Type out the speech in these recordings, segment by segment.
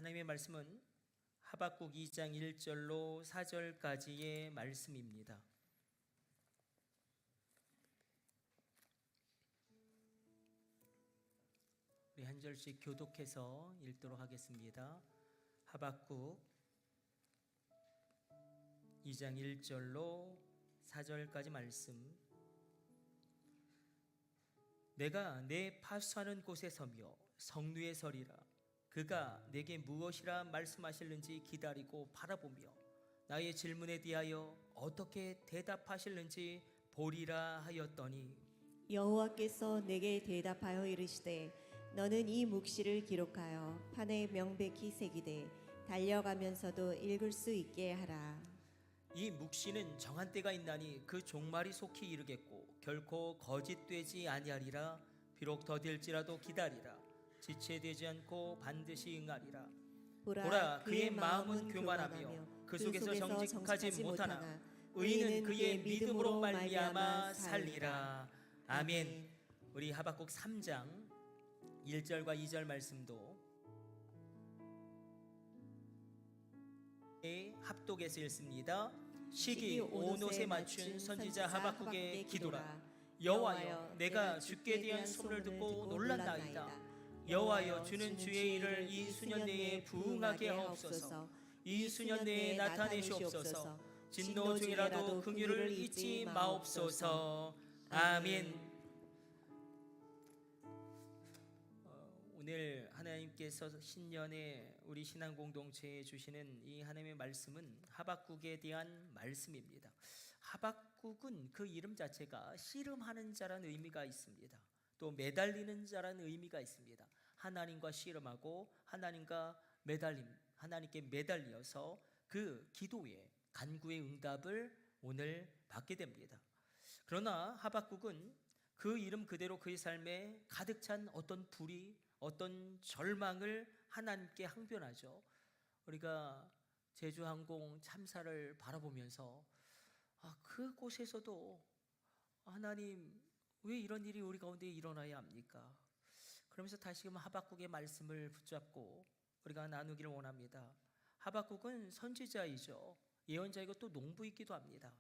하나님의 말씀은 하박국 2장 1절로 4절까지의 말씀입니다. 우리 한 절씩 교독해서 읽도록 하겠습니다. 하박국 2장 1절로 4절까지 말씀. 내가 내 파수하는 곳에 서며 성루에 서리라. 그가 내게 무엇이라 말씀하실는지 기다리고 바라보며 나의 질문에 대하여 어떻게 대답하실는지 보리라 하였더니, 여호와께서 내게 대답하여 이르시되 너는 이 묵시를 기록하여 판에 명백히 새기되 달려가면서도 읽을 수 있게 하라. 이 묵시는 정한 때가 있나니 그 종말이 속히 이르겠고 결코 거짓되지 아니하리라. 비록 더딜지라도 기다리라. 지체되지 않고 반드시 응하리라. 보라, 그의 마음은 교만하며 그 속에서 정직하지 못하나 의인은 그의 믿음으로 말미암아 살리라. 아멘. 우리 하박국 3장 1절과 2절 말씀도 합독해서 읽습니다. 시기 온 옷에 맞춘 선지자 하박국의 기도라. 여호와여, 내가 주께 대한 소문을 듣고 놀랐나이다. 여호와여, 주는 주의 일을 이 수년 내에 부응하게 하옵소서. 이 수년 내에 나타내시옵소서. 진노 중이라도 긍휼을 잊지 마옵소서. 아멘. 오늘 하나님께서 신년에 우리 신앙 공동체에 주시는 이 하나님의 말씀은 하박국에 대한 말씀입니다. 하박국은 그 이름 자체가 씨름하는 자라는 의미가 있습니다. 또 매달리는 자라는 의미가 있습니다. 하나님과 씨름하고 하나님과 매달림, 하나님께 매달려서 그 기도의 간구의 응답을 오늘 받게 됩니다. 그러나 하박국은 그 이름 그대로 그의 삶에 가득 찬 어떤 불이, 어떤 절망을 하나님께 항변하죠. 우리가 제주항공 참사를 바라보면서 그곳에서도 하나님, 왜 이런 일이 우리 가운데 일어나야 합니까? 그러면서 다시금 하박국의 말씀을 붙잡고 우리가 나누기를 원합니다. 하박국은 선지자이죠. 예언자이고 또 농부이기도 합니다.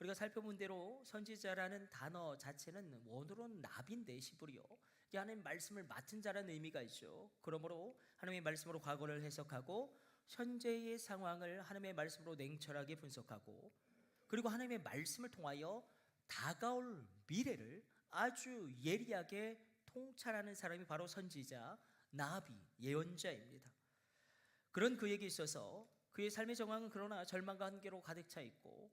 우리가 살펴본 대로 선지자라는 단어 자체는 원어로는 나비인데 시브리어, 이게 하나님의 말씀을 맡은 자라는 의미가 있죠. 그러므로 하나님의 말씀으로 과거를 해석하고 현재의 상황을 하나님의 말씀으로 냉철하게 분석하고, 그리고 하나님의 말씀을 통하여 다가올 미래를 아주 예리하게 통찰하는 사람이 바로 선지자, 나비, 예언자입니다. 그런 그에게 있어서 그의 삶의 정황은 그러나 절망과 한계로 가득 차 있고,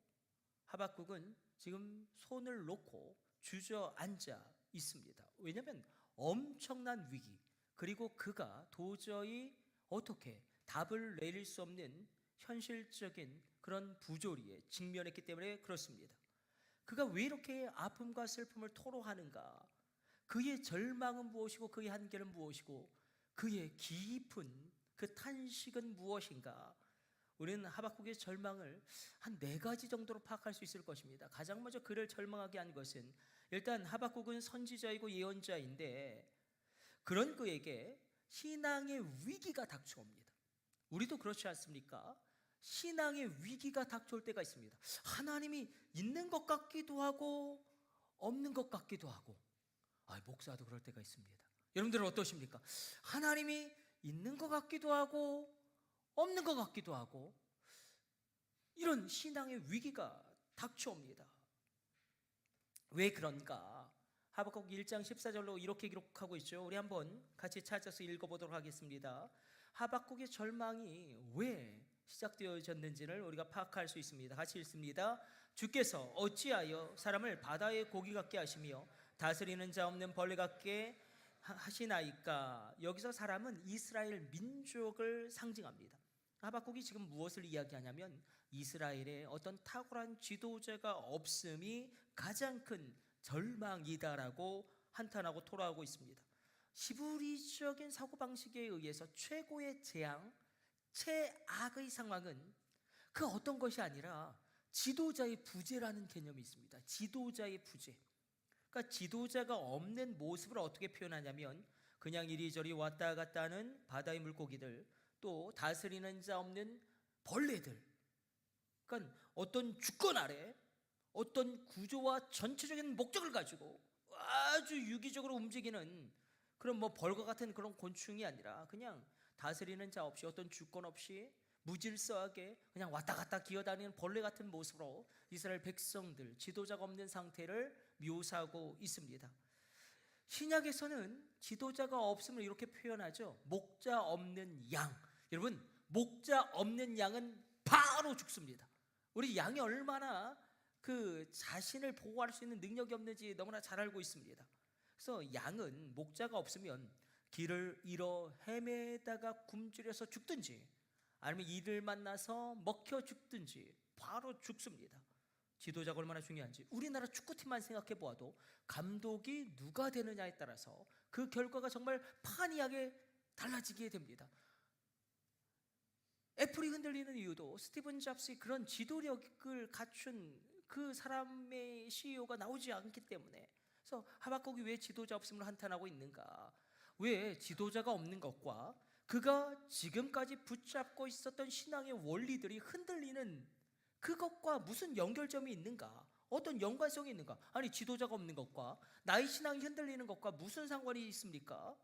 하박국은 지금 손을 놓고 주저앉아 있습니다. 왜냐하면 엄청난 위기, 그리고 그가 도저히 어떻게 답을 내릴 수 없는 현실적인 그런 부조리에 직면했기 때문에 그렇습니다. 그가 왜 이렇게 아픔과 슬픔을 토로하는가? 그의 절망은 무엇이고 그의 한계는 무엇이고 그의 깊은 그 탄식은 무엇인가? 우리는 하박국의 절망을 한 4가지 정도로 파악할 수 있을 것입니다. 가장 먼저 그를 절망하게 한 것은, 일단 하박국은 선지자이고 예언자인데 그런 그에게 신앙의 위기가 닥쳐옵니다. 우리도 그렇지 않습니까? 신앙의 위기가 닥쳐올 때가 있습니다. 하나님이 있는 것 같기도 하고 없는 것 같기도 하고. 목사도 그럴 때가 있습니다. 여러분들은 어떠십니까? 하나님이 있는 것 같기도 하고 없는 것 같기도 하고, 이런 신앙의 위기가 닥쳐옵니다. 왜 그런가? 하박국 1장 14절로 이렇게 기록하고 있죠. 우리 한번 같이 찾아서 읽어보도록 하겠습니다. 하박국의 절망이 왜 시작되어졌는지를 우리가 파악할 수 있습니다. 같이 읽습니다. 주께서 어찌하여 사람을 바다의 고기 같게 하시며 다스리는 자 없는 벌레 같게 하시나이까? 여기서 사람은 이스라엘 민족을 상징합니다. 하박국이 지금 무엇을 이야기하냐면 이스라엘의 어떤 탁월한 지도자가 없음이 가장 큰 절망이다라고 한탄하고 토로하고 있습니다. 시브리적인 사고방식에 의해서 최고의 재앙, 최악의 상황은 그 어떤 것이 아니라 지도자의 부재라는 개념이 있습니다. 지도자의 부재. 그러니까 지도자가 없는 모습을 어떻게 표현하냐면, 그냥 이리저리 왔다 갔다 하는 바다의 물고기들, 또 다스리는 자 없는 벌레들, 그러니까 어떤 주권 아래 어떤 구조와 전체적인 목적을 가지고 아주 유기적으로 움직이는 그런 뭐 벌과 같은 그런 곤충이 아니라 그냥 다스리는 자 없이 어떤 주권 없이 무질서하게 그냥 왔다 갔다 기어다니는 벌레 같은 모습으로 이스라엘 백성들, 지도자가 없는 상태를 묘사하고 있습니다. 신약에서는 지도자가 없음을 이렇게 표현하죠. 목자 없는 양. 여러분, 목자 없는 양은 바로 죽습니다. 우리 양이 얼마나 그 자신을 보호할 수 있는 능력이 없는지 너무나 잘 알고 있습니다. 그래서 양은 목자가 없으면 길을 잃어 헤매다가 굶주려서 죽든지 아니면 이를 만나서 먹혀 죽든지 바로 죽습니다. 지도자가 얼마나 중요한지 우리나라 축구팀만 생각해 보아도 감독이 누가 되느냐에 따라서 그 결과가 정말 판이하게 달라지게 됩니다. 애플이 흔들리는 이유도 스티븐 잡스의 그런 지도력을 갖춘 그 사람의 CEO가 나오지 않기 때문에. 그래서 하박국이 왜 지도자 없음을 한탄하고 있는가? 왜 지도자가 없는 것과 그가 지금까지 붙잡고 있었던 신앙의 원리들이 흔들리는 그것과 무슨 연결점이 있는가? 어떤 연관성이 있는가? 아니, 지도자가 없는 것과 나의 신앙이 흔들리는 것과 무슨 상관이 있습니까?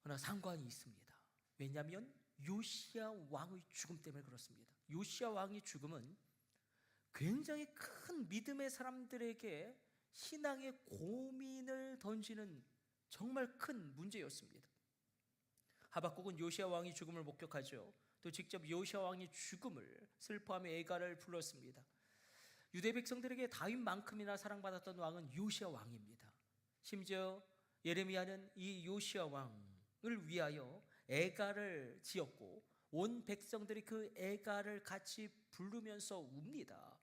그러나 상관이 있습니다. 왜냐하면 요시야 왕의 죽음 때문에 그렇습니다. 요시야 왕의 죽음은 굉장히 큰 믿음의 사람들에게 신앙의 고민을 던지는 정말 큰 문제였습니다. 하박국은 요시야 왕의 죽음을 목격하죠. 또 직접 요시야 왕의 죽음을 슬퍼하며 애가를 불렀습니다. 유대 백성들에게 다윗만큼이나 사랑받았던 왕은 요시야 왕입니다. 심지어 예레미야는 이 요시야 왕을 위하여 애가를 지었고 온 백성들이 그 애가를 같이 부르면서 웁니다.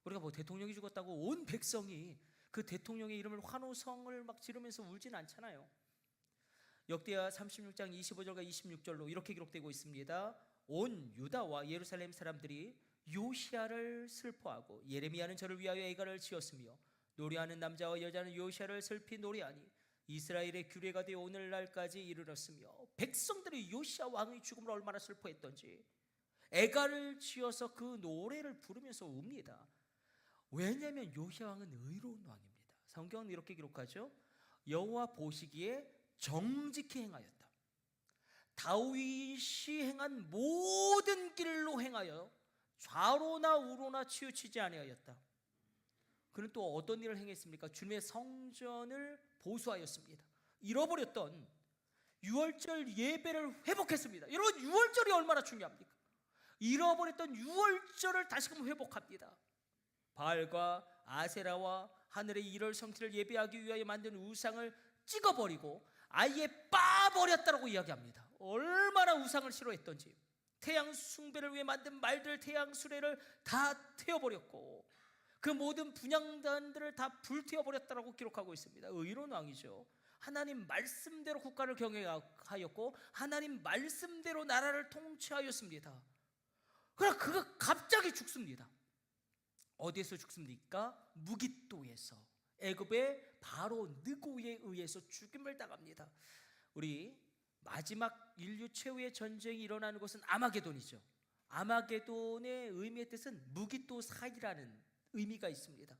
우리가 뭐 대통령이 죽었다고 온 백성이 그 대통령의 이름을 환호성을 막 지르면서 울진 않잖아요. 역대하 36장 25절과 26절로 이렇게 기록되고 있습니다. 온 유다와 예루살렘 사람들이 요시야를 슬퍼하고 예레미야는 저를 위하여 애가를 지었으며 노래하는 남자와 여자는 요시야를 슬피 노래하니 이스라엘의 규례가 되어 오늘날까지 이르렀으며 백성들이 요시야 왕의 죽음을 얼마나 슬퍼했던지 애가를 지어서 그 노래를 부르면서 웁니다. 왜냐하면 요시야 왕은 의로운 왕입니다. 성경은 이렇게 기록하죠. 여호와 보시기에 정직히 행하였다. 다윗이 행한 모든 길로 행하여 좌로나 우로나 치우치지 아니하였다. 그는 또 어떤 일을 행했습니까? 주님의 성전을 보수하였습니다. 잃어버렸던 유월절 예배를 회복했습니다. 여러분, 유월절이 얼마나 중요합니까? 잃어버렸던 유월절을 다시금 회복합니다. 바알과 아세라와 하늘의 일월 성티를 예배하기 위하여 만든 우상을 찍어버리고 아예 빠버렸다고 이야기합니다. 얼마나 우상을 싫어했던지 태양 숭배를 위해 만든 말들 태양 수레를 다 태워버렸고 그 모든 분향단들을 다 불태워버렸다고 기록하고 있습니다. 의로운 왕이죠. 하나님 말씀대로 국가를 경영하였고 하나님 말씀대로 나라를 통치하였습니다. 그러나 그가 갑자기 죽습니다. 어디에서 죽습니까? 무깃도에서, 애굽의 바로 느고에 의해서 죽임을 당합니다. 우리 마지막 인류 최후의 전쟁이 일어나는 곳은 아마게돈이죠. 아마게돈의 의미의 뜻은 무깃도 사이라는 의미가 있습니다.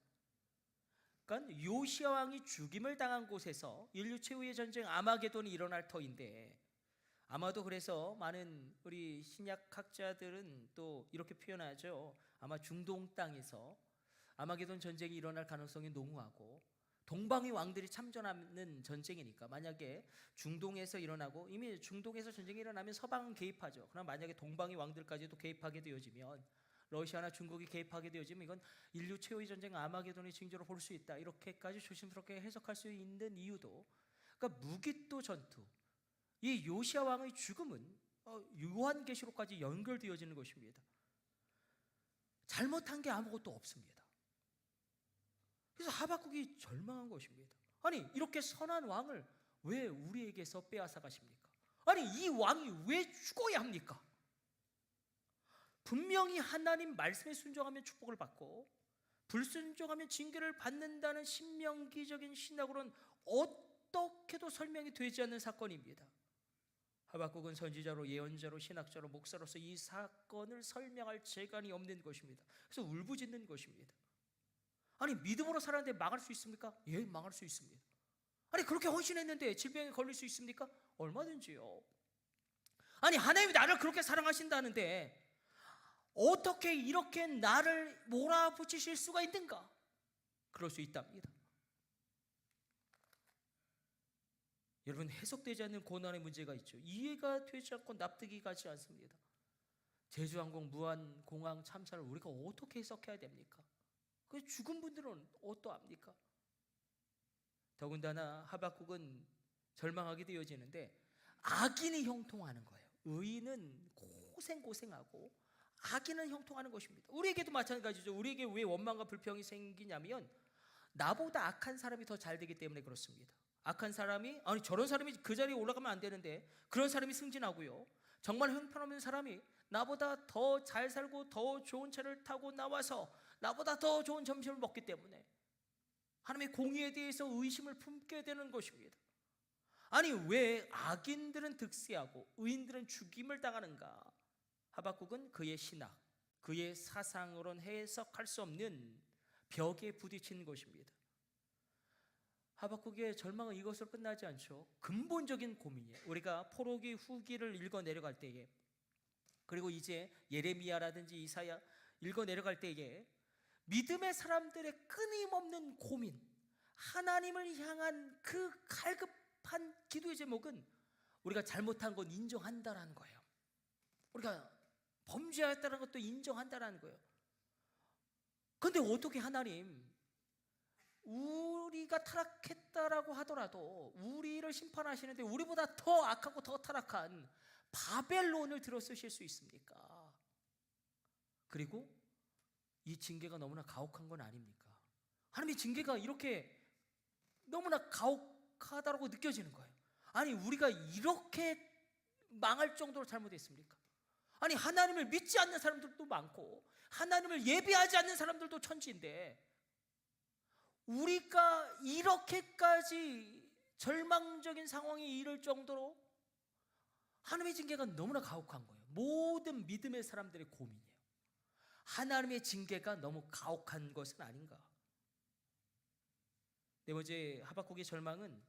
그러니까 요시야 왕이 죽임을 당한 곳에서 인류 최후의 전쟁 아마게돈이 일어날 터인데, 아마도 그래서 많은 우리 신약학자들은 또 이렇게 표현하죠. 아마 중동 땅에서 아마게돈 전쟁이 일어날 가능성이 농후하고, 동방의 왕들이 참전하는 전쟁이니까 만약에 중동에서 일어나고, 이미 중동에서 전쟁이 일어나면 서방은 개입하죠. 그럼 만약에 동방의 왕들까지도 개입하게 되어지면, 러시아나 중국이 개입하게 되어지면 이건 인류 최후의 전쟁 아마게돈의 징조로 볼 수 있다. 이렇게까지 조심스럽게 해석할 수 있는 이유도, 그러니까 무깃도 전투, 이 요시야 왕의 죽음은 요한계시록까지 연결되어지는 것입니다. 잘못한 게 아무것도 없습니다. 그래서 하박국이 절망한 것입니다. 아니, 이렇게 선한 왕을 왜 우리에게서 빼앗아 가십니까? 아니, 이 왕이 왜 죽어야 합니까? 분명히 하나님 말씀에 순종하면 축복을 받고 불순종하면 징계를 받는다는 신명기적인 신학으로는 어떻게도 설명이 되지 않는 사건입니다. 하박국은 선지자로, 예언자로, 신학자로, 목사로서 이 사건을 설명할 재간이 없는 것입니다. 그래서 울부짖는 것입니다. 아니, 믿음으로 살았는데 망할 수 있습니까? 예, 망할 수 있습니다. 아니, 그렇게 헌신했는데 질병에 걸릴 수 있습니까? 얼마든지요. 아니, 하나님이 나를 그렇게 사랑하신다는데 어떻게 이렇게 나를 몰아붙이실 수가 있는가? 그럴 수 있답니다. 여러분, 해석되지 않는 고난의 문제가 있죠. 이해가 되지 않고 납득이 가지 않습니다. 제주항공 무한공항 참사를 우리가 어떻게 해석해야 됩니까? 그 죽은 분들은 어떠합니까? 더군다나 하박국은 절망하게 되어지는데 악인이 형통하는 거예요. 의인은 고생하고 악인은 형통하는 것입니다. 우리에게도 마찬가지죠. 우리에게 왜 원망과 불평이 생기냐면 나보다 악한 사람이 더 잘 되기 때문에 그렇습니다. 악한 사람이, 아니 저런 사람이 그 자리에 올라가면 안 되는데 그런 사람이 승진하고요, 정말 형편없는 사람이 나보다 더 잘 살고 더 좋은 차를 타고 나와서 나보다 더 좋은 점심을 먹기 때문에 하나님의 공의에 대해서 의심을 품게 되는 것입니다. 아니, 왜 악인들은 득세하고 의인들은 죽임을 당하는가? 하박국은 그의 신학, 그의 사상으로는 해석할 수 없는 벽에 부딪히는 것입니다. 하박국의 절망은 이것으로 끝나지 않죠. 근본적인 고민이에요. 우리가 포로기 후기를 읽어 내려갈 때에, 그리고 이제 예레미야라든지 이사야 읽어 내려갈 때에 믿음의 사람들의 끊임없는 고민, 하나님을 향한 그 갈급한 기도의 제목은 우리가 잘못한 건 인정한다라는 거예요. 우리가 범죄하였다는 것도 인정한다라는 거예요. 그런데 어떻게 하나님, 우리가 타락했다라고 하더라도 우리를 심판하시는데 우리보다 더 악하고 더 타락한 바벨론을 들어 쓰실 수 있습니까? 그리고 이 징계가 너무나 가혹한 건 아닙니까? 하나님의 징계가 이렇게 너무나 가혹하다고 느껴지는 거예요. 아니, 우리가 이렇게 망할 정도로 잘못했습니까? 아니, 하나님을 믿지 않는 사람들도 많고 하나님을 예배하지 않는 사람들도 천지인데 우리가 이렇게까지 절망적인 상황에 이를 정도로 하나님의 징계가 너무나 가혹한 거예요. 모든 믿음의 사람들의 고민이에요. 하나님의 징계가 너무 가혹한 것은 아닌가? 네 번째, 하박국의 절망은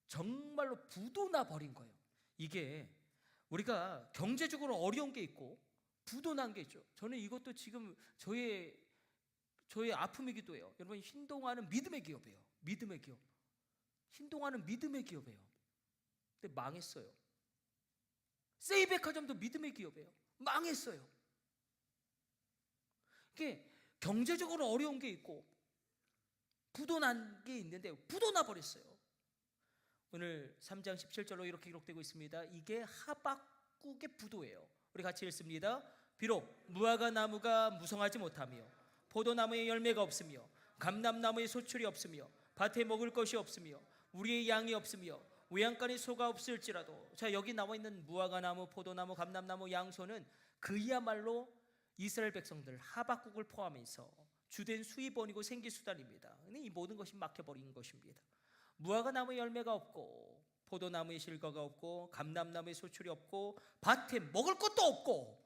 정말로 부도나 버린 거예요. 이게 우리가 경제적으로 어려운 게 있고 부도난 게 있죠. 저는 이것도 지금 저의 아픔이기도 해요. 여러분, 신동아는 믿음의 기업이에요. 믿음의 기업. 신동아는 믿음의 기업이에요. 근데 망했어요. 세이백화점도 믿음의 기업이에요. 망했어요. 이게 경제적으로 어려운 게 있고 부도난 게 있는데 부도나 버렸어요. 오늘 3장 17절로 이렇게 기록되고 있습니다. 이게 하박국의 부도예요. 우리 같이 읽습니다. 비록 무화과 나무가 무성하지 못하며 포도나무에 열매가 없으며 감람나무에 소출이 없으며 밭에 먹을 것이 없으며 우리의 양이 없으며 외양간에 소가 없을지라도, 자, 여기 나와 있는 무화과 나무, 포도나무, 감람나무, 양소는 그야말로 이스라엘 백성들 하박국을 포함해서 주된 수입원이고 생기수단입니다. 근데 이 모든 것이 막혀버린 것입니다. 무화과 나무에 열매가 없고 포도나무에 실과가 없고 감람나무에 소출이 없고 밭에 먹을 것도 없고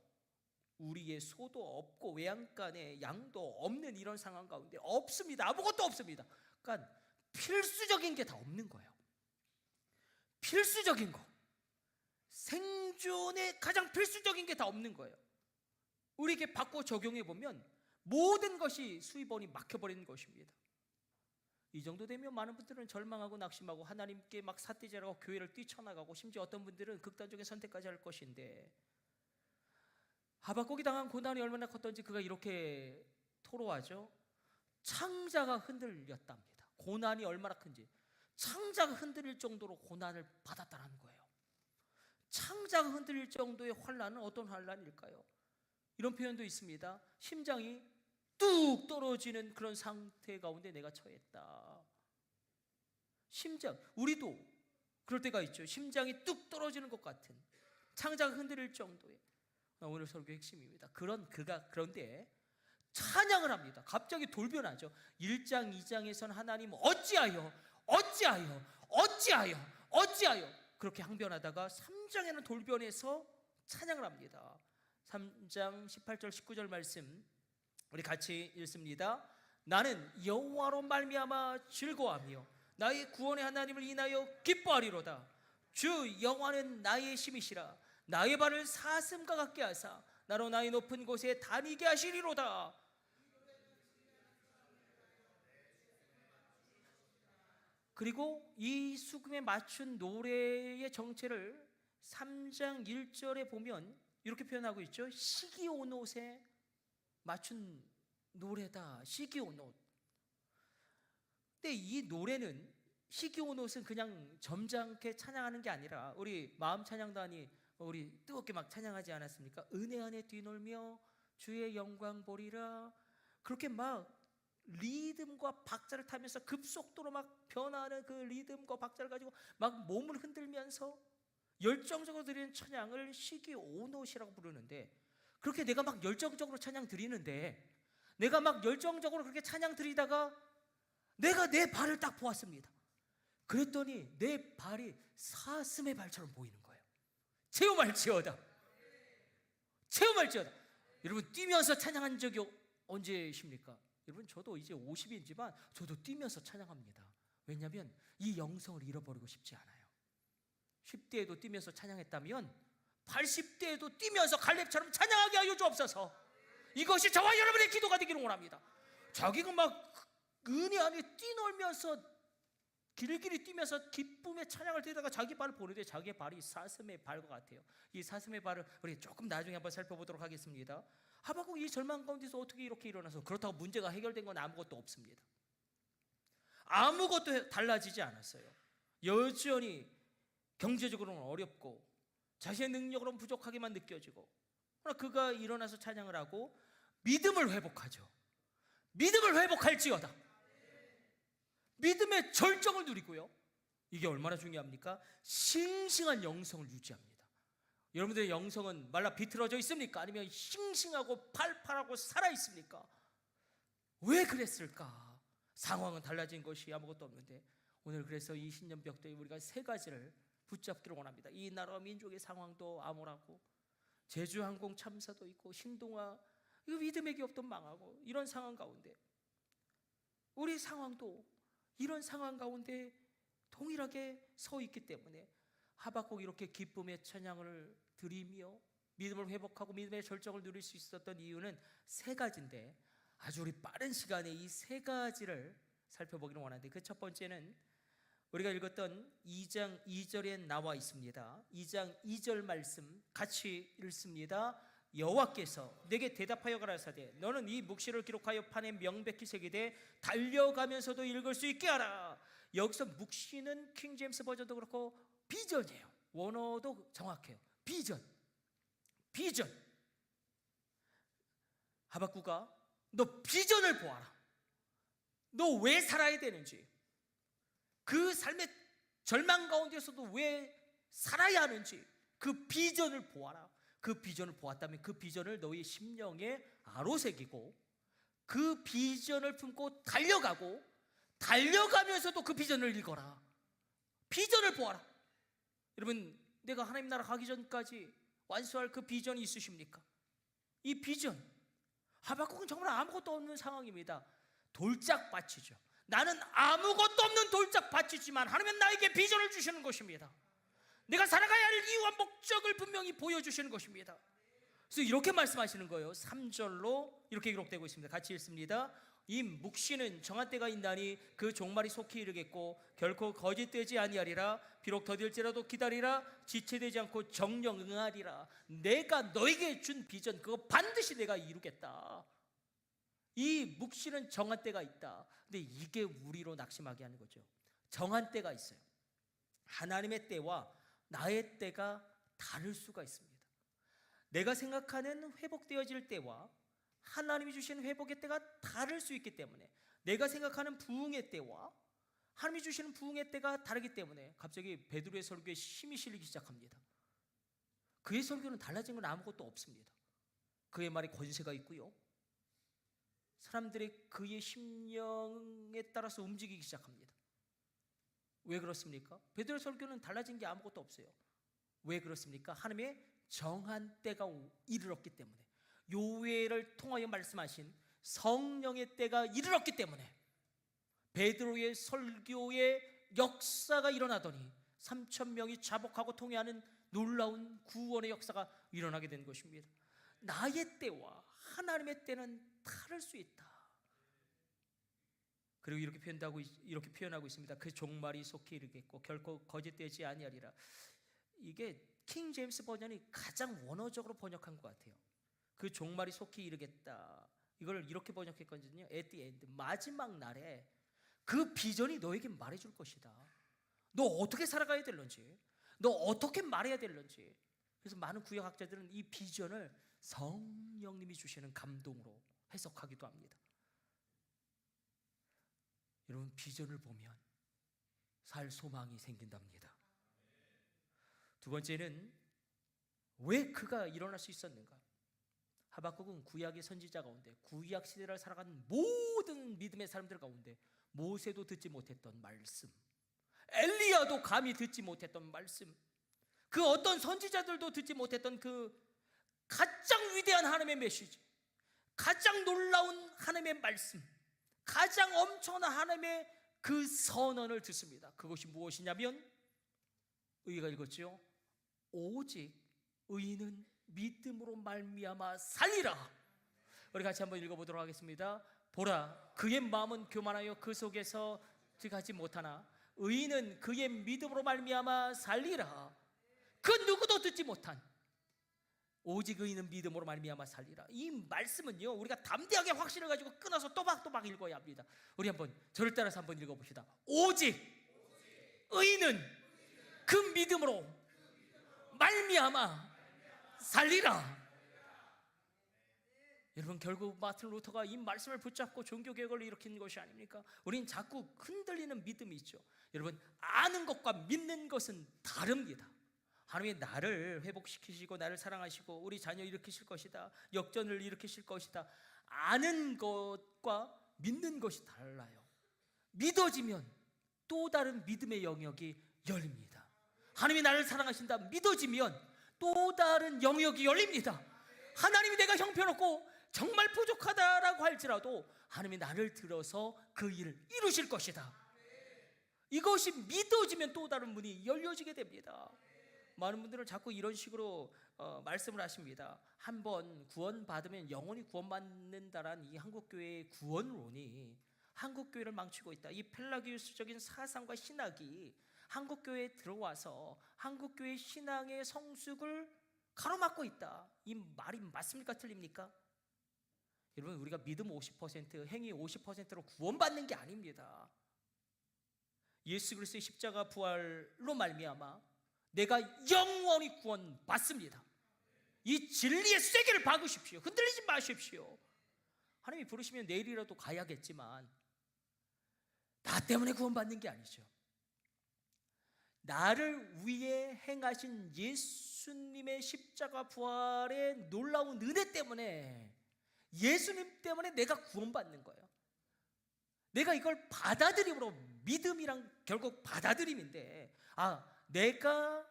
우리의 소도 없고 외양간에 양도 없는 이런 상황 가운데 없습니다. 아무것도 없습니다. 그러니까 필수적인 게 다 없는 거예요. 필수적인 거, 생존에 가장 필수적인 게 다 없는 거예요. 우리에게 바꿔 적용해 보면 모든 것이 수입원이 막혀버리는 것입니다. 이 정도 되면 많은 분들은 절망하고 낙심하고 하나님께 막 삿대질하고 교회를 뛰쳐나가고 심지어 어떤 분들은 극단적인 선택까지 할 것인데, 하박국이 당한 고난이 얼마나 컸던지 그가 이렇게 토로하죠. 창자가 흔들렸답니다. 고난이 얼마나 큰지. 창자가 흔들릴 정도로 고난을 받았다는 거예요. 창자가 흔들릴 정도의 환난은 어떤 환난일까요? 이런 표현도 있습니다. 심장이 뚝 떨어지는 그런 상태 가운데 내가 처했다. 심장, 우리도 그럴 때가 있죠. 심장이 뚝 떨어지는 것 같은, 창자가 흔들릴 정도의. 오늘 설교 핵심입니다. 그런데 찬양을 합니다. 갑자기 돌변하죠. 1장 2장에서는 하나님 어찌하여 그렇게 항변하다가 3장에는 돌변해서 찬양을 합니다. 3장 18절 19절 말씀 우리 같이 읽습니다. 나는 여호와로 말미암아 즐거워하며 나의 구원의 하나님을 인하여 기뻐하리로다. 주 여호와는 나의 힘이시라. 나의 발을 사슴과 같게 하사 나로 나의 높은 곳에 다니게 하시리로다. 그리고 이 수금에 맞춘 노래의 정체를 3장 1절에 보면 이렇게 표현하고 있죠. 시기온옷에 맞춘 노래다. 시기온옷. 근데 이 노래는 시기온옷은 그냥 점잖게 찬양하는 게 아니라 우리 마음 찬양단이 우리 뜨겁게 막 찬양하지 않았습니까? 은혜 안에 뒤놀며 주의 영광 보리라. 그렇게 막 리듬과 박자를 타면서 급속도로 막 변화하는 그 리듬과 박자를 가지고 막 몸을 흔들면서 열정적으로 드리는 찬양을 시기온옷이라고 부르는데, 그렇게 내가 막 열정적으로 찬양 드리는데, 내가 막 열정적으로 그렇게 찬양 드리다가 내가 내 발을 딱 보았습니다. 그랬더니 내 발이 사슴의 발처럼 보이는 거예요. 체험할지어다. 체험할지어다. 여러분 뛰면서 찬양한 적이 언제십니까? 여러분 저도 이제 50이지만 저도 뛰면서 찬양합니다. 왜냐하면 이 영성을 잃어버리고 싶지 않아요. 10대에도 뛰면서 찬양했다면 80대에도 뛰면서 갈렙처럼 찬양하게 하여 주옵소서. 이것이 저와 여러분의 기도가 되기를 원합니다. 자기가 막 은혜 안에 뛰놀면서 길길이 뛰면서 기쁨의 찬양을 드리다가 자기 발을 보는데 자기의 발이 사슴의 발과 같아요. 이 사슴의 발을 우리 조금 나중에 한번 살펴보도록 하겠습니다. 하박국 이 절망 가운데서 어떻게 이렇게 일어나서, 그렇다고 문제가 해결된 건 아무것도 없습니다. 아무것도 달라지지 않았어요. 여전히 경제적으로는 어렵고 자신의 능력으로는 부족하게만 느껴지고, 그러나 그가 일어나서 찬양을 하고 믿음을 회복하죠. 믿음을 회복할지어다. 믿음의 절정을 누리고요. 이게 얼마나 중요합니까? 싱싱한 영성을 유지합니다. 여러분들의 영성은 말라 비틀어져 있습니까? 아니면 싱싱하고 팔팔하고 살아있습니까? 왜 그랬을까? 상황은 달라진 것이 아무것도 없는데, 오늘 그래서 이 신년벽도에 우리가 세 가지를 붙잡기를 원합니다. 이 나라와 민족의 상황도 암울하고 제주항공 참사도 있고 신동아 이거 믿음의 기업도 망하고 이런 상황 가운데 우리 상황도 이런 상황 가운데 동일하게 서 있기 때문에 하박국 이렇게 기쁨의 찬양을 드리며 믿음을 회복하고 믿음의 절정을 누릴 수 있었던 이유는 세 가지인데, 아주 우리 빠른 시간에 이 세 가지를 살펴보기를 원하는데, 그 첫 번째는 우리가 읽었던 2장 2절에 나와 있습니다. 2장 2절 말씀 같이 읽습니다. 여호와께서 내게 대답하여 가라사대 너는 이 묵시를 기록하여 판에 명백히 새기되 달려가면서도 읽을 수 있게 하라. 여기서 묵시는 킹제임스 버전도 그렇고 비전이에요. 원어도 정확해요. 비전. 하박국아, 너 비전을 보아라. 너 왜 살아야 되는지, 그 삶의 절망 가운데서도 왜 살아야 하는지 그 비전을 보아라. 그 비전을 보았다면 그 비전을 너희 심령에 아로새기고 그 비전을 품고 달려가고, 달려가면서도 그 비전을 읽어라. 비전을 보아라. 여러분, 내가 하나님 나라 가기 전까지 완수할 그 비전이 있으십니까? 이 비전, 하박국은 정말 아무것도 없는 상황입니다. 돌짝밭이죠. 나는 아무것도 없는 돌짝밭이지만 하나님은 나에게 비전을 주시는 것입니다. 내가 살아가야 할 이유와 목적을 분명히 보여주시는 것입니다. 그래서 이렇게 말씀하시는 거예요. 3절로 이렇게 기록되고 있습니다. 같이 읽습니다. 이 묵시는 정한 때가 있나니 그 종말이 속히 이르겠고 결코 거짓되지 아니하리라. 비록 더딜지라도 기다리라. 지체되지 않고 정령 응하리라. 내가 너에게 준 비전 그거 반드시 내가 이루겠다. 이 묵시는 정한 때가 있다. 근데 이게 우리로 낙심하게 하는 거죠. 정한 때가 있어요. 하나님의 때와 나의 때가 다를 수가 있습니다. 내가 생각하는 회복되어질 때와 하나님이 주시는 회복의 때가 다를 수 있기 때문에, 내가 생각하는 부흥의 때와 하나님이 주시는 부흥의 때가 다르기 때문에 갑자기 베드로의 설교에 힘이 실리기 시작합니다. 그의 설교는 달라진 건 아무것도 없습니다. 그의 말에 권세가 있고요, 사람들의 그의 심령에 따라서 움직이기 시작합니다. 왜 그렇습니까? 베드로 설교는 달라진 게 아무것도 없어요. 왜 그렇습니까? 하나님의 정한 때가 이르렀기 때문에, 요회를 통하여 말씀하신 성령의 때가 이르렀기 때문에 베드로의 설교의 역사가 일어나더니 3,000명이 자복하고 통회하는 놀라운 구원의 역사가 일어나게 된 것입니다. 나의 때와 하나님의 때는 다를 수 있다. 그리고 이렇게 표현하고 있습니다. 그 종말이 속히 이르겠고 결코 거짓되지 아니하리라. 이게 킹 제임스 버전이 가장 원어적으로 번역한 것 같아요. 그 종말이 속히 이르겠다. 이걸 이렇게 번역했거든요. at the end, 마지막 날에 그 비전이 너에게 말해줄 것이다. 너 어떻게 살아가야 될런지, 너 어떻게 말해야 될런지. 그래서 많은 구약학자들은 이 비전을 성령님이 주시는 감동으로 해석하기도 합니다. 여러분, 비전을 보면 살 소망이 생긴답니다. 두 번째는 왜 그가 일어날 수 있었는가? 하박국은 구약의 선지자 가운데, 구약 시대를 살아가는 모든 믿음의 사람들 가운데 모세도 듣지 못했던 말씀, 엘리야도 감히 듣지 못했던 말씀, 그 어떤 선지자들도 듣지 못했던 그 가장 위대한 하나님의 메시지, 가장 놀라운 하나님의 말씀, 가장 엄청난 하나님의 그 선언을 듣습니다. 그것이 무엇이냐면, 우리가 읽었죠. 오직 의인은 믿음으로 말미암아 살리라. 우리 같이 한번 읽어보도록 하겠습니다. 보라, 그의 마음은 교만하여 그 속에서 들어가지 못하나 의인은 그의 믿음으로 말미암아 살리라. 그 누구도 듣지 못한, 오직 의인은 믿음으로 말미암아 살리라. 이 말씀은요, 우리가 담대하게 확신을 가지고 끊어서 또박또박 읽어야 합니다. 우리 한번 저를 따라서 한번 읽어봅시다. 오직 의인은 그 믿음으로 말미암아 살리라. 여러분, 결국 마틴 루터가 이 말씀을 붙잡고 종교개혁을 일으킨 것이 아닙니까? 우린 자꾸 흔들리는 믿음이 있죠. 여러분, 아는 것과 믿는 것은 다릅니다. 하나님이 나를 회복시키시고 나를 사랑하시고 우리 자녀 일으키실 것이다, 역전을 일으키실 것이다. 아는 것과 믿는 것이 달라요. 믿어지면 또 다른 믿음의 영역이 열립니다. 하나님이 나를 사랑하신다, 믿어지면 또 다른 영역이 열립니다. 하나님이 내가 형편없고 정말 부족하다라고 할지라도 하나님이 나를 들어서 그 일을 이루실 것이다. 이것이 믿어지면 또 다른 문이 열려지게 됩니다. 많은 분들은 자꾸 이런 식으로 말씀을 하십니다. 한번 구원받으면 영원히 구원받는다라는 이 한국교회의 구원론이 한국교회를 망치고 있다. 이 펠라기우스적인 사상과 신학이 한국교회에 들어와서 한국교회 신앙의 성숙을 가로막고 있다. 이 말이 맞습니까? 틀립니까? 여러분, 우리가 믿음 50%, 행위 50%로 구원받는 게 아닙니다. 예수 그리스도의 십자가 부활로 말미암아 내가 영원히 구원받습니다. 이 진리의 쐐기를 박으십시오. 흔들리지 마십시오. 하나님이 부르시면 내일이라도 가야겠지만 나 때문에 구원받는 게 아니죠. 나를 위해 행하신 예수님의 십자가 부활의 놀라운 은혜 때문에, 예수님 때문에 내가 구원받는 거예요. 내가 이걸 받아들임으로, 믿음이란 결국 받아들임인데, 내가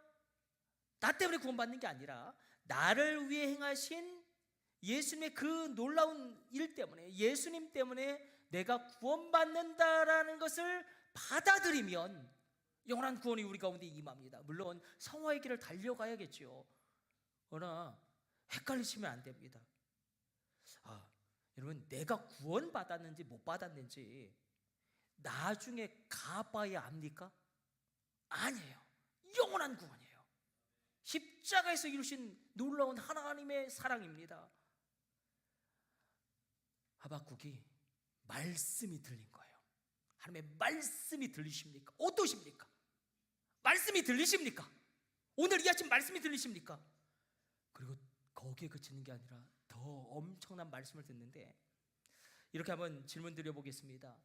나 때문에 구원받는 게 아니라 나를 위해 행하신 예수님의 그 놀라운 일 때문에, 예수님 때문에 내가 구원받는다라는 것을 받아들이면 영원한 구원이 우리 가운데 임합니다. 물론 성화의 길을 달려가야겠죠. 그러나 헷갈리시면 안 됩니다. 여러분, 내가 구원받았는지 못 받았는지 나중에 가봐야 압니까? 아니에요. 영원한 구원이에요. 십자가에서 이루신 놀라운 하나님의 사랑입니다. 하박국이 말씀이 들린 거예요. 하나님의 말씀이 들리십니까? 어떠십니까? 말씀이 들리십니까? 오늘 이 아침 말씀이 들리십니까? 그리고 거기에 그치는 게 아니라 더 엄청난 말씀을 듣는데, 이렇게 한번 질문 드려보겠습니다.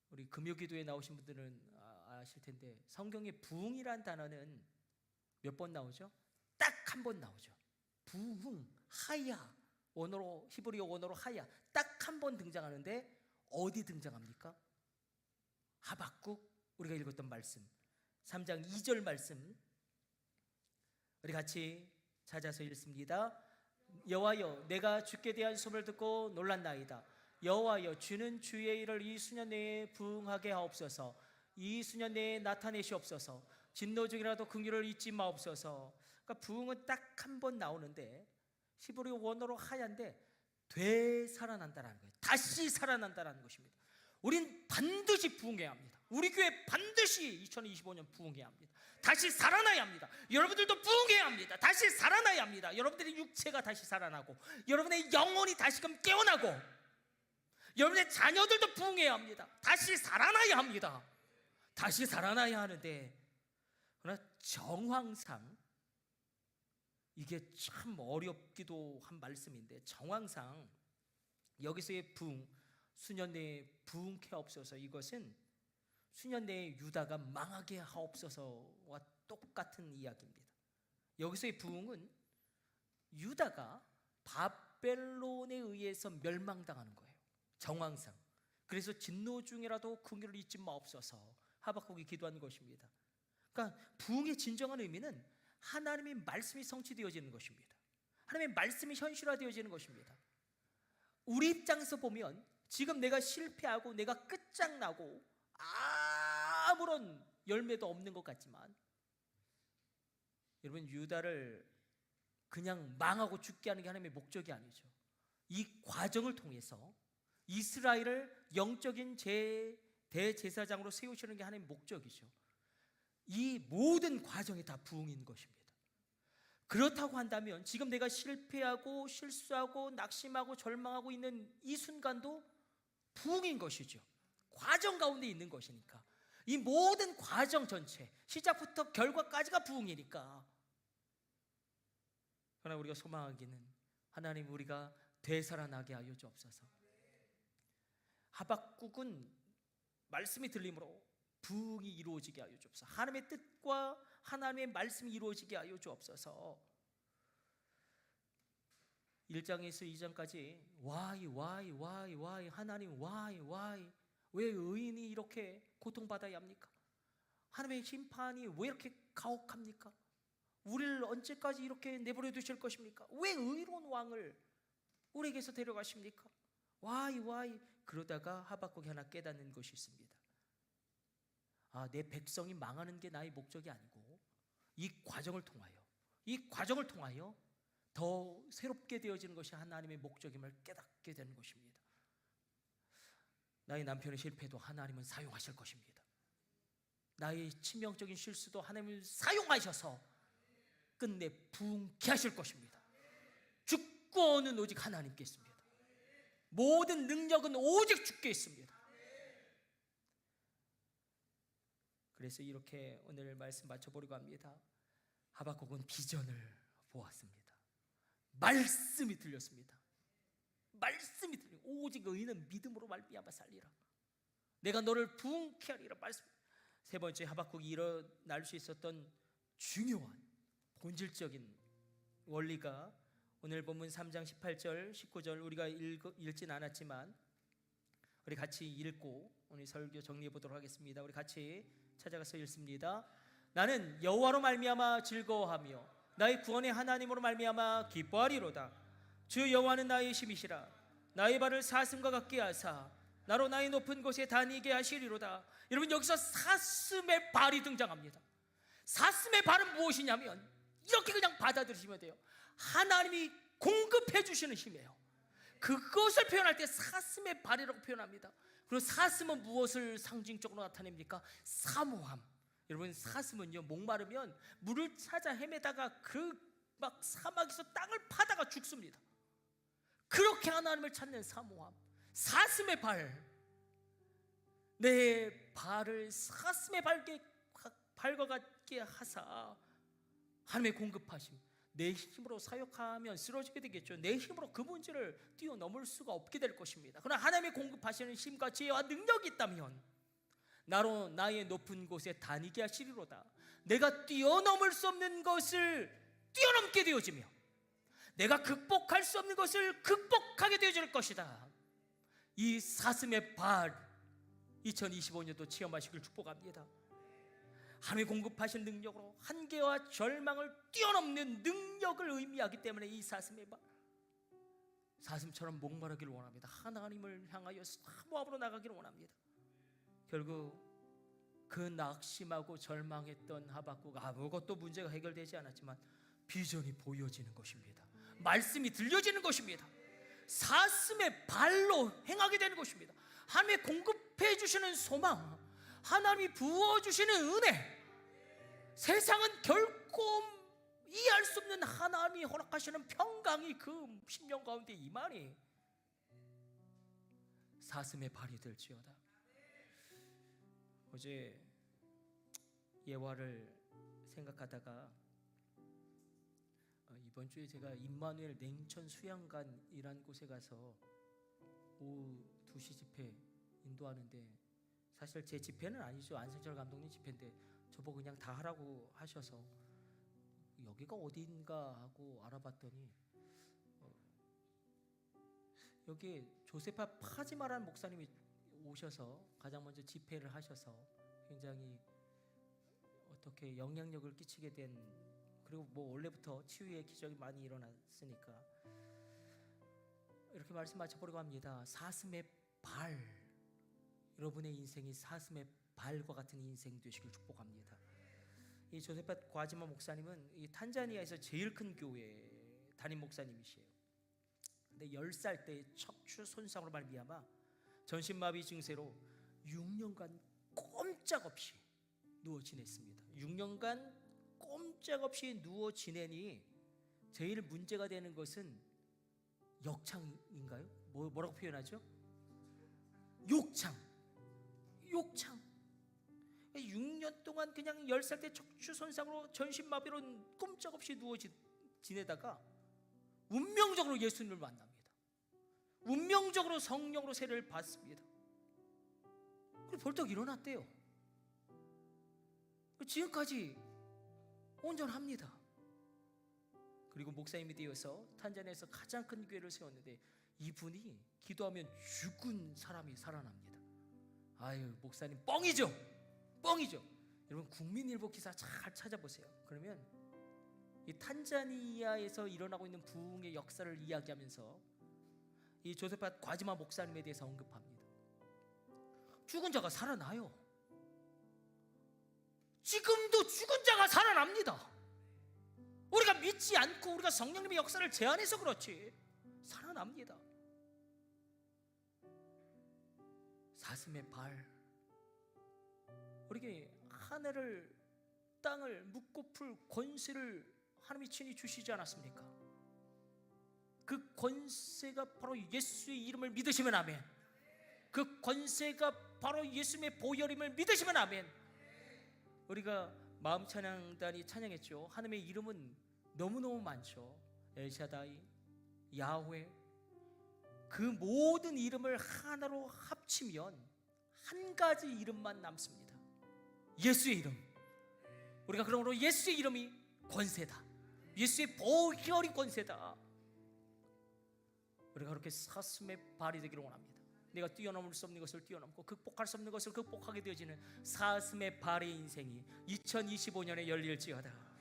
우리 금요기도에 나오신 분들은 아실 텐데, 성경에 부흥이란 단어는 몇 번 나오죠? 딱 한 번 나오죠. 부흥, 하야, 원어로, 히브리어 원어로 하야, 딱 한 번 등장하는데 어디 등장합니까? 하박국 우리가 읽었던 말씀 3장 2절 말씀 우리 같이 찾아서 읽습니다. 여호와여 내가 주께 대한 소문을 듣고 놀랐나이다. 여호와여 주는 주의 일을 이 수년 내에 부응하게 하옵소서. 이 수년 내에 나타내시옵소서. 진노 중이라도 긍휼을 잊지 마옵소서. 그러니까 부응은 딱 한 번 나오는데 히브리 원어로 하얀데 되살아난다라는 거예요. 다시 살아난다라는 것입니다. 우린 반드시 부응해야 합니다. 우리 교회 반드시 2025년 부응해야 합니다. 다시 살아나야 합니다. 여러분들도 부응해야 합니다. 다시 살아나야 합니다. 여러분들의 육체가 다시 살아나고 여러분의 영혼이 다시금 깨어나고 여러분의 자녀들도 부응해야 합니다. 다시 살아나야 합니다. 다시 살아나야 하는데 그러나 정황상 이게 참 어렵기도 한 말씀인데 정황상 여기서의 부응 수년 내에 부응케 하옵소서 이것은 수년 내에 유다가 망하게 하옵소서와 똑같은 이야기입니다. 여기서의 부응은 유다가 바벨론에 의해서 멸망당하는 거예요. 정황상. 그래서 진노 중이라도 긍휼을 잊지 마옵소서 하박국이 기도한 것입니다. 그러니까 부응의 진정한 의미는 하나님의 말씀이 성취되어지는 것입니다. 하나님의 말씀이 현실화되어지는 것입니다. 우리 입장에서 보면 지금 내가 실패하고 내가 끝장나고 아무런 열매도 없는 것 같지만 여러분 유다를 그냥 망하고 죽게 하는 게 하나님의 목적이 아니죠. 이 과정을 통해서 이스라엘을 영적인 대제사장으로 세우시는 게 하나님의 목적이죠. 이 모든 과정이 다 부응인 것입니다. 그렇다고 한다면 지금 내가 실패하고 실수하고 낙심하고 절망하고 있는 이 순간도 부응인 것이죠. 과정 가운데 있는 것이니까 이 모든 과정 전체 시작부터 결과까지가 부응이니까. 그러나 우리가 소망하기는 하나님 우리가 되살아나게 하여 주옵소서. 하박국은 말씀이 들림으로 부응이 이루어지게 하여 주옵소서. 하나님의 뜻과 하나님의 말씀이 이루어지게 하여 주옵소서. 1장에서 2장까지 why 하나님 why 왜 의인이 이렇게 고통받아야 합니까? 하나님의 심판이 왜 이렇게 가혹합니까? 우리를 언제까지 이렇게 내버려 두실 것입니까? 왜 의로운 왕을 우리에게서 데려가십니까? why 그러다가 하박국이 하나 깨닫는 것이 있습니다. 내 백성이 망하는 게 나의 목적이 아니고 이 과정을 통하여 더 새롭게 되어지는 것이 하나님의 목적임을 깨닫게 되는 것입니다. 나의 남편의 실패도 하나님은 사용하실 것입니다. 나의 치명적인 실수도 하나님은 사용하셔서 끝내 부응케 하실 것입니다. 주권은 오직 하나님께 있습니다. 모든 능력은 오직 주께 있습니다. 그래서 이렇게 오늘 말씀 마쳐보려고 합니다. 하박국은 비전을 보았습니다. 말씀이 들렸습니다. 말씀이 들려. 오직 의인은 믿음으로 말미암아 살리라. 내가 너를 부응케 하리라. 말씀. 세 번째 하박국이 일어날 수 있었던 중요한 본질적인 원리가 오늘 본문 3장 18절 19절 우리가 읽진 않았지만 우리 같이 읽고 오늘 설교 정리해 보도록 하겠습니다. 우리 같이 찾아가서 읽습니다. 나는 여호와로 말미암아 즐거워하며 나의 구원의 하나님으로 말미암아 기뻐하리로다. 주 여호와는 나의 힘이시라. 나의 발을 사슴과 같게 하사 나로 나의 높은 곳에 다니게 하시리로다. 여러분 여기서 사슴의 발이 등장합니다. 사슴의 발은 무엇이냐면 이렇게 그냥 받아들이시면 돼요. 하나님이 공급해 주시는 힘이에요. 그것을 표현할 때 사슴의 발이라고 표현합니다. 그리고 사슴은 무엇을 상징적으로 나타냅니까? 사모함. 여러분 사슴은요 목마르면 물을 찾아 헤매다가 그 막 사막에서 땅을 파다가 죽습니다. 그렇게 하나님을 찾는 사모함. 사슴의 발. 내 발을 사슴의 발과 같게 하사 하나님의 공급하심. 내 힘으로 사역하면 쓰러지게 되겠죠. 내 힘으로 그 문제를 뛰어넘을 수가 없게 될 것입니다. 그러나 하나님의 공급하시는 힘과 지혜와 능력이 있다면 나로 나의 높은 곳에 다니게 하시리로다. 내가 뛰어넘을 수 없는 것을 뛰어넘게 되어지며 내가 극복할 수 없는 것을 극복하게 되어질 것이다. 이 사슴의 발, 2025년도 체험하시길 축복합니다. 하나님이 공급하신 능력으로 한계와 절망을 뛰어넘는 능력을 의미하기 때문에 이 사슴의 발, 사슴처럼 목마르기를 원합니다. 하나님을 향하여 사모함으로 나가기를 원합니다. 결국 그 낙심하고 절망했던 하박국, 아무것도 문제가 해결되지 않았지만 비전이 보여지는 것입니다. 말씀이 들려지는 것입니다. 사슴의 발로 행하게 되는 것입니다. 하나님이 공급해 주시는 소망, 하나님이 부어주시는 은혜, 세상은 결코 이해할 수 없는 하나님이 허락하시는 평강이 그 심령 가운데 임하니 사슴의 발이 될지어다. 어제 예화를 생각하다가 이번 주에 제가 임마누엘 냉천 수양관이란 곳에 가서 오후 2시 집회 인도하는데, 사실 제 집회는 아니죠. 안승철 감독님 집회인데 저보고 그냥 다 하라고 하셔서 여기가 어딘가 하고 알아봤더니 여기 조세파 파지마라는 목사님이 오셔서 가장 먼저 집회를 하셔서 굉장히 어떻게 영향력을 끼치게 된, 그리고 뭐 원래부터 치유의 기적이 많이 일어났으니까 이렇게 말씀 마쳐보려고 합니다. 사슴의 발, 여러분의 인생이 사슴의 발과 같은 인생 되시길 축복합니다. 이 조세파 과지마 목사님은 이 탄자니아에서 제일 큰 교회 담임 목사님이시에요. 근데 10살 때 척추 손상으로 말미암아 전신마비 증세로 6년간 꼼짝없이 누워 지냈습니다. 6년간 꼼짝없이 누워 지내니 제일 문제가 되는 것은 역창인가요? 뭐라고 표현하죠? 욕창. 6년 동안 그냥 10살 때 척추 손상으로 전신마비로 꼼짝없이 누워 지내다가 운명적으로 예수님을 만납니다. 운명적으로 성령으로 세례를 받습니다. 그리고 벌떡 일어났대요. 지금까지 온전합니다. 그리고 목사님이 되어서 탄자니아에서 가장 큰 교회를 세웠는데 이분이 기도하면 죽은 사람이 살아납니다. 아유, 목사님 뻥이죠. 여러분 국민일보 기사 잘 찾아보세요. 그러면 이 탄자니아에서 일어나고 있는 부흥의 역사를 이야기하면서 이 조세파 과지마 목사님에 대해서 언급합니다. 죽은 자가 살아나요. 지금도 죽은 자가 살아납니다. 우리가 믿지 않고 우리가 성령님의 역사를 제한해서 그렇지 살아납니다. 사슴의 발, 우리에게 하늘을 땅을 묻고 풀 권세를 하나님이 친히 주시지 않았습니까? 그 권세가 바로 예수의 이름을 믿으시면 아멘. 그 권세가 바로 예수님의 보혈임을 믿으시면 아멘. 우리가 마음 찬양단이 찬양했죠. 하나님의 이름은 너무너무 많죠. 엘샤다이, 야훼, 그 모든 이름을 하나로 합치면 한 가지 이름만 남습니다. 예수의 이름. 우리가 그러므로 예수의 이름이 권세다. 예수의 보혈이 권세다. 우리가 그렇게 사슴의 발이 되기를 원합니다. 내가 뛰어넘을 수 없는 것을 뛰어넘고 극복할 수 없는 것을 극복하게 되어지는 사슴의 발의 인생이 2025년에 열릴지어다.